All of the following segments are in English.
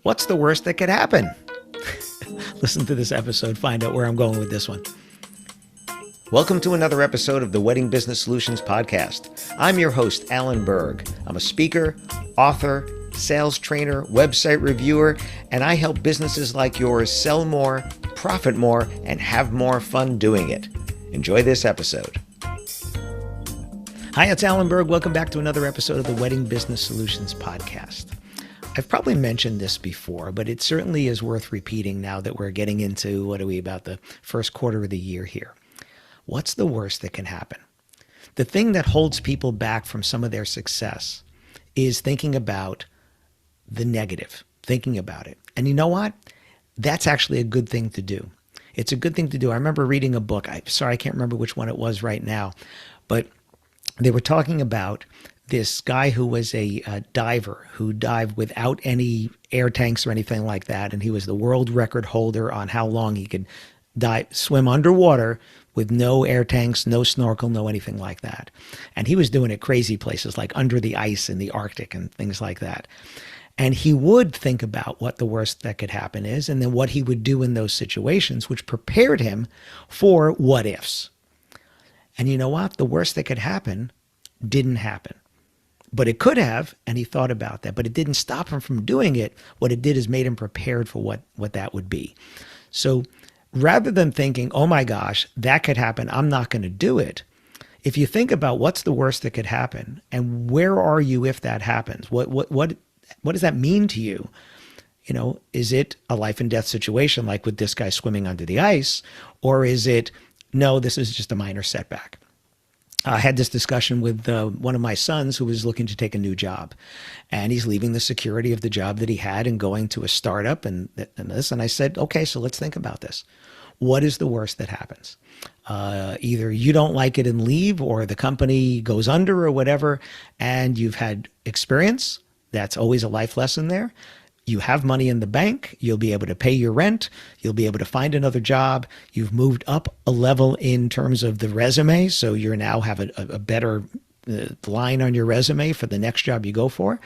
What's the worst that could happen? Listen to this episode, find out where I'm going with this one. Welcome to another episode of the Wedding Business Solutions Podcast. I'm your host, Alan Berg. I'm a speaker, author, sales trainer, website reviewer, and I help businesses like yours sell more, profit more, and have more fun doing it. Enjoy this episode. Hi, it's Alan Berg. Welcome back to another episode of the Wedding Business Solutions Podcast. I've probably mentioned this before, but it certainly is worth repeating now that we're getting into, about the first quarter of the year here. What's the worst that can happen? The thing that holds people back from some of their success is thinking about the negative, thinking about it. And you know what? That's actually a good thing to do. It's a good thing to do. I remember reading a book. I can't remember which one it was right now, but they were talking about this guy who was a diver who dived without any air tanks or anything like that. And he was the world record holder on how long he could swim underwater with no air tanks, no snorkel, no anything like that. And he was doing it crazy places like under the ice in the Arctic and things like that. And he would think about what the worst that could happen is, and then what he would do in those situations, which prepared him for what ifs. And you know what? The worst that could happen didn't happen. But it could have, and he thought about that. But it didn't stop him from doing it. What it did is made him prepared for what that would be. So rather than thinking, oh my gosh, that could happen, I'm not going to do it. If you think about what's the worst that could happen and where are you if that happens, what does that mean to you? You know, is it a life and death situation like with this guy swimming under the ice? Or is it, no, this is just a minor setback? I had this discussion with one of my sons who was looking to take a new job, and he's leaving the security of the job that he had and going to a startup and this. And I said, okay, so let's think about this. What is the worst that happens? Either you don't like it and leave, or the company goes under or whatever, and you've had experience. That's always a life lesson there. You have money in the bank. You'll be able to pay your rent. You'll be able to find another job. You've moved up a level in terms of the resume. So you now have a better line on your resume for the next job you go for.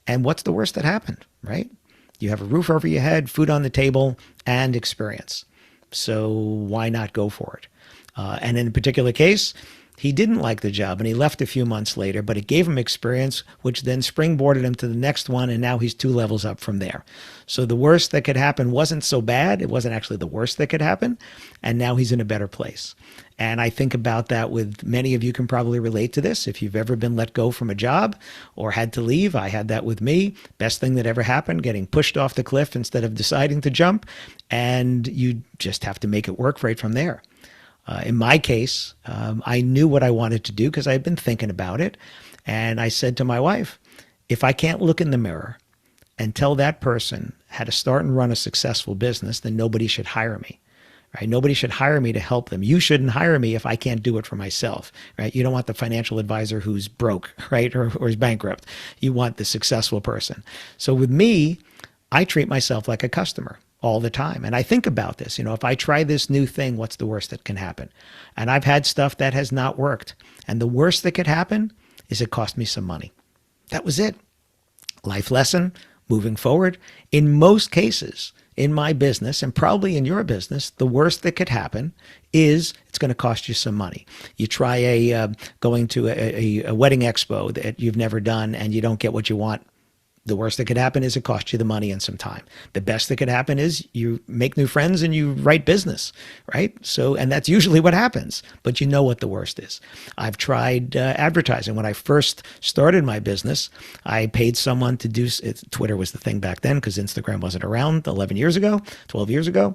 And what's the worst that happened, right? You have a roof over your head, food on the table, and experience. So why not go for it? And in a particular case, he didn't like the job and he left a few months later, but it gave him experience, which then springboarded him to the next one. And now he's 2 levels up from there. So the worst that could happen wasn't so bad. It wasn't actually the worst that could happen. And now he's in a better place. And I think about that with many of you can probably relate to this. If you've ever been let go from a job or had to leave, I had that with me. Best thing that ever happened, getting pushed off the cliff instead of deciding to jump. And you just have to make it work right from there. In my case, I knew what I wanted to do because I had been thinking about it. And I said to my wife, if I can't look in the mirror and tell that person how to start and run a successful business, then nobody should hire me. Right? Nobody should hire me to help them. You shouldn't hire me if I can't do it for myself. Right? You don't want the financial advisor who's broke, right, or is bankrupt. You want the successful person. So with me, I treat myself like a customer all the time. And I think about this, if I try this new thing, what's the worst that can happen? And I've had stuff that has not worked. And the worst that could happen is it cost me some money. That was it. Life lesson, moving forward. In most cases, in my business, and probably in your business, the worst that could happen is it's going to cost you some money. You try going to a wedding expo that you've never done and you don't get what you want. The worst that could happen is it costs you the money and some time. The best that could happen is you make new friends and you write business, right? So, and that's usually what happens, but you know what the worst is. I've tried advertising. When I first started my business, I paid someone to do, Twitter was the thing back then because Instagram wasn't around 11 years ago, 12 years ago.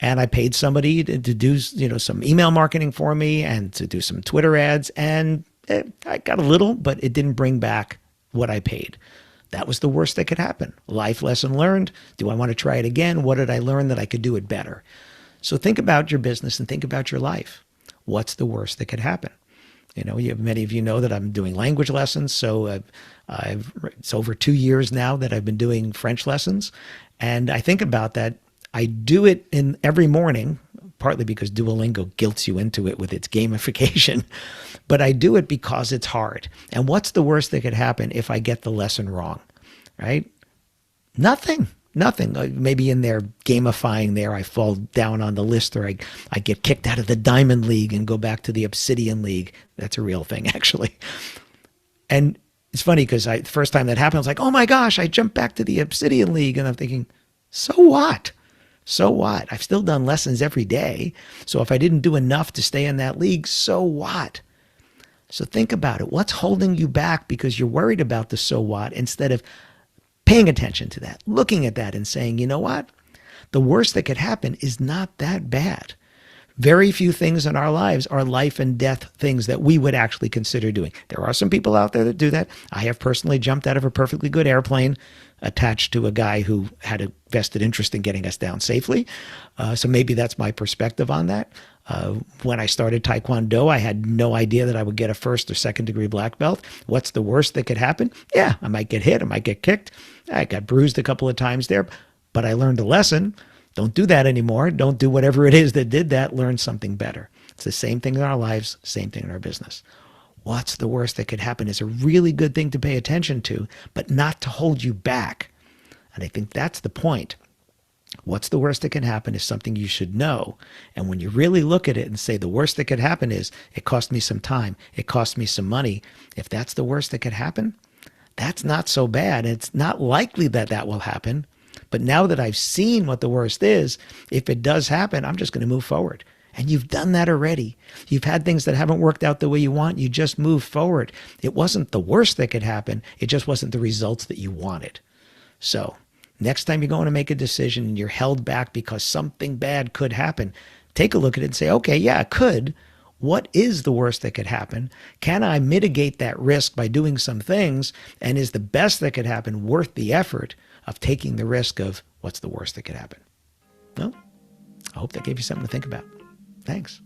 And I paid somebody to do, some email marketing for me and to do some Twitter ads. And I got a little, but it didn't bring back what I paid. That was the worst that could happen. Life lesson learned. Do I want to try it again? What did I learn that I could do it better? So think about your business and think about your life. What's the worst that could happen? Many of you know that I'm doing language lessons. So it's over 2 years now that I've been doing French lessons. And I think about that. I do it in every morning, partly because Duolingo guilts you into it with its gamification, but I do it because it's hard. And what's the worst that could happen if I get the lesson wrong, right? Nothing. Nothing. Maybe in there gamifying there, I fall down on the list, or I get kicked out of the Diamond League and go back to the Obsidian League. That's a real thing, actually. And it's funny because the first time that happened, I was like, oh my gosh, I jumped back to the Obsidian League. And I'm thinking, so what? So what? I've still done lessons every day. So if I didn't do enough to stay in that league, so what? So think about it. What's holding you back because you're worried about the so what, instead of paying attention to that, looking at that and saying, you know what? The worst that could happen is not that bad. Very few things in our lives are life and death things that we would actually consider doing. There are some people out there that do that. I have personally jumped out of a perfectly good airplane attached to a guy who had a vested interest in getting us down safely. So maybe that's my perspective on that. When I started Taekwondo, I had no idea that I would get a first or second degree black belt. What's the worst that could happen? Yeah, I might get hit. I might get kicked. I got bruised a couple of times there, but I learned a lesson. Don't do that anymore. Don't do whatever it is that did that. Learn something better. It's the same thing in our lives, same thing in our business. What's the worst that could happen is a really good thing to pay attention to, but not to hold you back. And I think that's the point. What's the worst that can happen is something you should know. And when you really look at it and say the worst that could happen is it cost me some time, it cost me some money. If that's the worst that could happen, that's not so bad. It's not likely that that will happen. But now that I've seen what the worst is, if it does happen, I'm just going to move forward. And you've done that already. You've had things that haven't worked out the way you want. You just move forward. It wasn't the worst that could happen. It just wasn't the results that you wanted. So next time you're going to make a decision and you're held back because something bad could happen, take a look at it and say, okay, yeah, it could. What is the worst that could happen? Can I mitigate that risk by doing some things? And is the best that could happen worth the effort of taking the risk of what's the worst that could happen? Well, I hope that gave you something to think about. Thanks.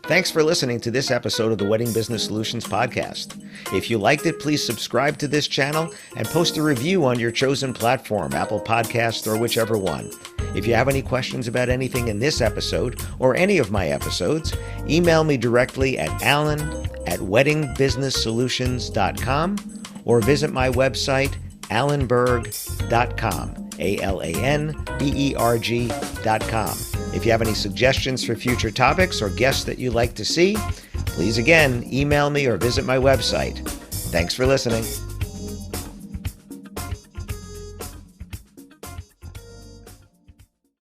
Thanks for listening to this episode of the Wedding Business Solutions Podcast. If you liked it, please subscribe to this channel and post a review on your chosen platform, Apple Podcasts or whichever one. If you have any questions about anything in this episode or any of my episodes, email me directly at alan@weddingbusinesssolutions.com or visit my website, alanberg.com, alanberg.com. If you have any suggestions for future topics or guests that you'd like to see, please again, email me or visit my website. Thanks for listening.